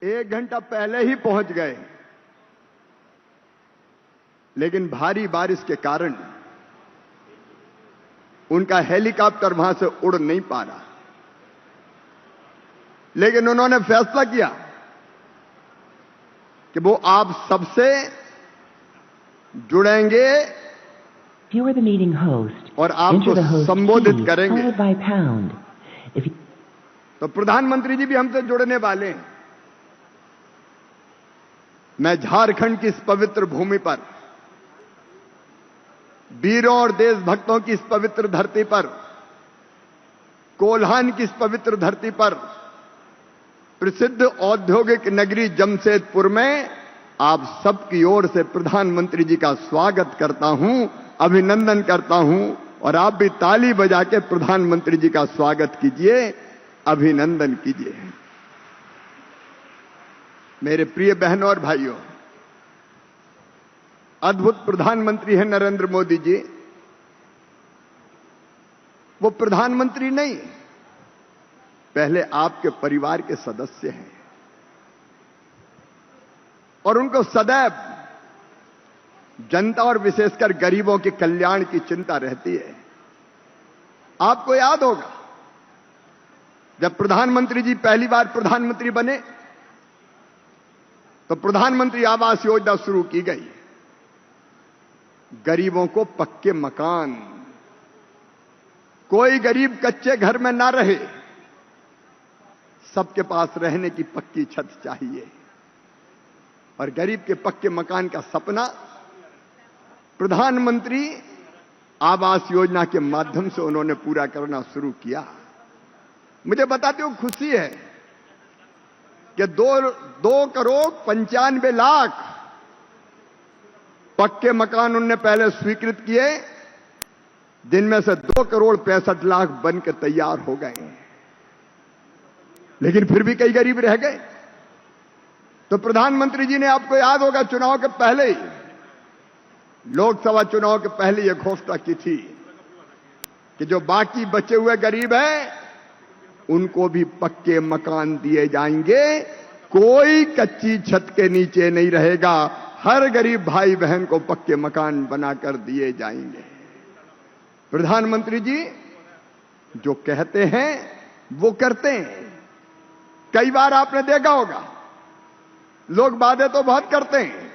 1 घंटा पहले ही पहुंच गए, लेकिन भारी बारिश के कारण उनका हेलीकॉप्टर वहां से उड़ नहीं पा रहा। लेकिन उन्होंने फैसला किया कि वो आप सबसे जुड़ेंगे और आपको संबोधित करेंगे। तो प्रधानमंत्री जी भी हमसे जुड़ने वाले हैं। मैं झारखंड की इस पवित्र भूमि पर, वीरों और देशभक्तों की इस पवित्र धरती पर, कोल्हान की इस पवित्र धरती पर, प्रसिद्ध औद्योगिक नगरी जमशेदपुर में आप सबकी ओर से प्रधानमंत्री जी का स्वागत करता हूं, अभिनंदन करता हूं। और आप भी ताली बजा के प्रधानमंत्री जी का स्वागत कीजिए, अभिनंदन कीजिए। मेरे प्रिय बहनों और भाइयों, अद्भुत प्रधानमंत्री है नरेंद्र मोदी जी। वो प्रधानमंत्री नहीं, पहले आपके परिवार के सदस्य हैं और उनको सदैव जनता और विशेषकर गरीबों के कल्याण की चिंता रहती है। आपको याद होगा जब प्रधानमंत्री जी पहली बार प्रधानमंत्री बने तो प्रधानमंत्री आवास योजना शुरू की गई। गरीबों को पक्के मकान, कोई गरीब कच्चे घर में ना रहे, सबके पास रहने की पक्की छत चाहिए। और गरीब के पक्के मकान का सपना प्रधानमंत्री आवास योजना के माध्यम से उन्होंने पूरा करना शुरू किया। मुझे बताते हो खुशी है कि 2,95,00,000 पक्के मकान उनने पहले स्वीकृत किए, जिनमें से 2,65,00,000 बन के तैयार हो गए। लेकिन फिर भी कई गरीब रह गए। तो प्रधानमंत्री जी ने, आपको याद होगा, चुनाव के पहले ही, लोकसभा चुनाव के पहले यह घोषणा की थी कि जो बाकी बचे हुए गरीब हैं उनको भी पक्के मकान दिए जाएंगे। कोई कच्ची छत के नीचे नहीं रहेगा। हर गरीब भाई बहन को पक्के मकान बनाकर दिए जाएंगे। प्रधानमंत्री जी जो कहते हैं वो करते हैं। कई बार आपने देखा होगा, लोग वादे तो बहुत करते हैं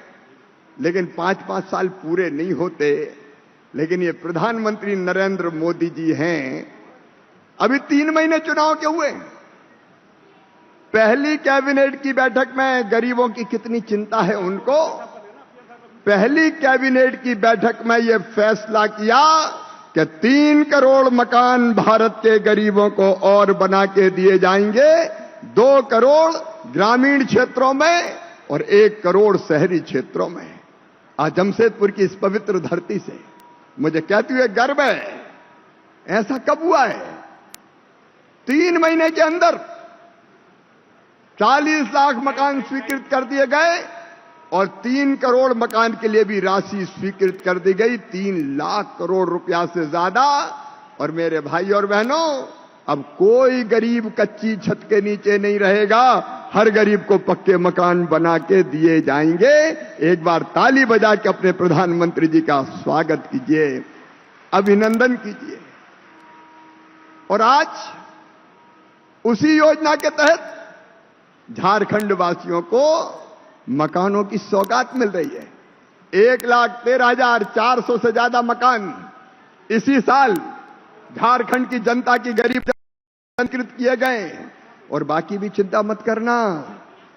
लेकिन 5-5 साल पूरे नहीं होते। लेकिन ये प्रधानमंत्री नरेंद्र मोदी जी हैं। अभी 3 महीने चुनाव के हुए, पहली कैबिनेट की बैठक में गरीबों की कितनी चिंता है उनको। पहली कैबिनेट की बैठक में यह फैसला किया कि 3 करोड़ मकान भारत के गरीबों को और बना के दिए जाएंगे। 2 करोड़ ग्रामीण क्षेत्रों में और 1 करोड़ शहरी क्षेत्रों में। आज जमशेदपुर की इस पवित्र धरती से मुझे कहते हुए गर्व है। ऐसा कब हुआ है? 3 महीने के अंदर 40 लाख मकान स्वीकृत कर दिए गए और 3 करोड़ मकान के लिए भी राशि स्वीकृत कर दी गई, 3 लाख करोड़ रुपया से ज्यादा। और मेरे भाई और बहनों, अब कोई गरीब कच्ची छत के नीचे नहीं रहेगा। हर गरीब को पक्के मकान बना के दिए जाएंगे। एक बार ताली बजा के अपने प्रधानमंत्री जी का स्वागत कीजिए, अभिनंदन कीजिए। और आज उसी योजना के तहत झारखंड वासियों को मकानों की सौगात मिल रही है। 1,13,400 से ज्यादा मकान इसी साल झारखंड की जनता की गरीब स्वीकृत किए गए। और बाकी भी चिंता मत करना,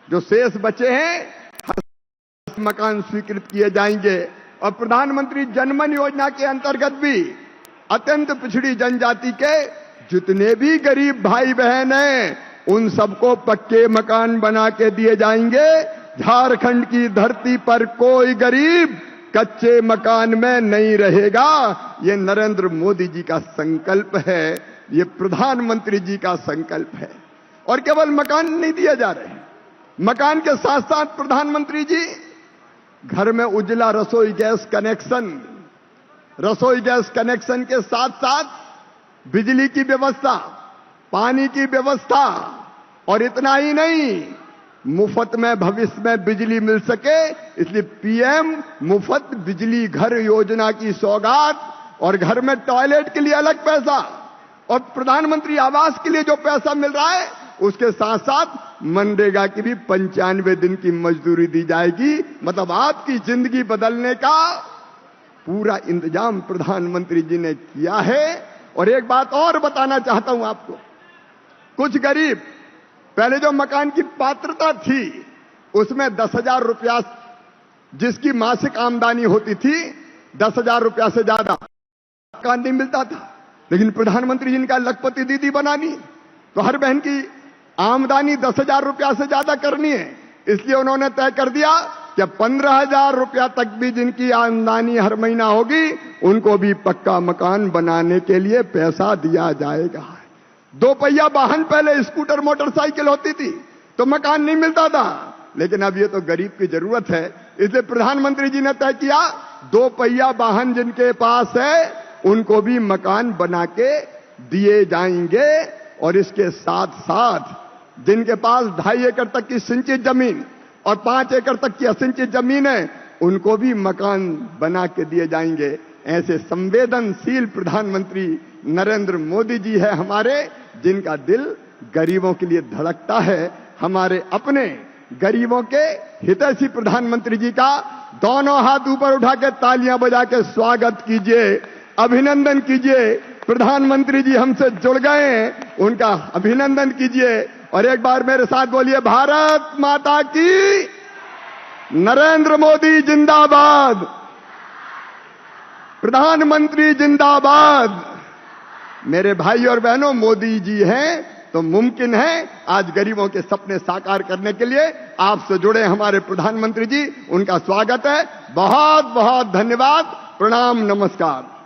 जो शेष बचे हैं हर मकान स्वीकृत किए जाएंगे। और प्रधानमंत्री जनमन योजना के अंतर्गत भी अत्यंत पिछड़ी जनजाति के जितने भी गरीब भाई बहन हैं उन सबको पक्के मकान बना के दिए जाएंगे। झारखंड की धरती पर कोई गरीब कच्चे मकान में नहीं रहेगा। ये नरेंद्र मोदी जी का संकल्प है, ये प्रधानमंत्री जी का संकल्प है। और केवल मकान नहीं दिए जा रहे, मकान के साथ साथ प्रधानमंत्री जी घर में उज्ज्वला रसोई गैस कनेक्शन के साथ साथ बिजली की व्यवस्था, पानी की व्यवस्था, और इतना ही नहीं, मुफ्त में भविष्य में बिजली मिल सके, इसलिए पीएम मुफ्त बिजली घर योजना की सौगात और घर में टॉयलेट के लिए अलग पैसा और प्रधानमंत्री आवास के लिए जो पैसा मिल रहा है उसके साथ साथ मनरेगा की भी 95 दिन की मजदूरी दी जाएगी। मतलब आपकी जिंदगी बदलने का पूरा इंतजाम प्रधानमंत्री जी ने किया है। और एक बात और बताना चाहता हूं आपको, कुछ गरीब पहले जो मकान की पात्रता थी उसमें 10,000 रुपया जिसकी मासिक आमदनी होती थी 10,000 रुपया से ज्यादा मकान नहीं मिलता था, लेकिन प्रधानमंत्री जी ने कहा लखपति दीदी बनानी तो हर बहन की आमदनी 10,000 रुपया से ज्यादा करनी है, इसलिए उन्होंने तय कर दिया कि 15,000 रुपया तक भी जिनकी आमदनी हर महीना होगी उनको भी पक्का मकान बनाने के लिए पैसा दिया जाएगा। 2 पहिया वाहन पहले स्कूटर मोटरसाइकिल होती थी तो मकान नहीं मिलता था, लेकिन अब ये तो गरीब की जरूरत है, इसलिए प्रधानमंत्री जी ने तय किया 2 पहिया वाहन जिनके पास है उनको भी मकान बना के दिए जाएंगे। और इसके साथ साथ जिनके पास 2.5 एकड़ तक की सिंचित जमीन और 5 एकड़ तक की असिंचित जमीन है उनको भी मकान बना के दिए जाएंगे। ऐसे संवेदनशील प्रधानमंत्री नरेंद्र मोदी जी है हमारे, जिनका दिल गरीबों के लिए धड़कता है। हमारे अपने गरीबों के हितैषी प्रधानमंत्री जी का दोनों हाथ ऊपर उठा के तालियां बजा के स्वागत कीजिए, अभिनंदन कीजिए। प्रधानमंत्री जी हमसे जुड़ गए हैं, उनका अभिनंदन कीजिए और एक बार मेरे साथ बोलिए भारत माता की, नरेंद्र मोदी जिंदाबाद, प्रधानमंत्री जिंदाबाद। मेरे भाई और बहनों, मोदी जी हैं तो मुमकिन है आज गरीबों के सपने साकार करने के लिए आपसे जुड़े हमारे प्रधानमंत्री जी, उनका स्वागत है। बहुत बहुत धन्यवाद, प्रणाम, नमस्कार।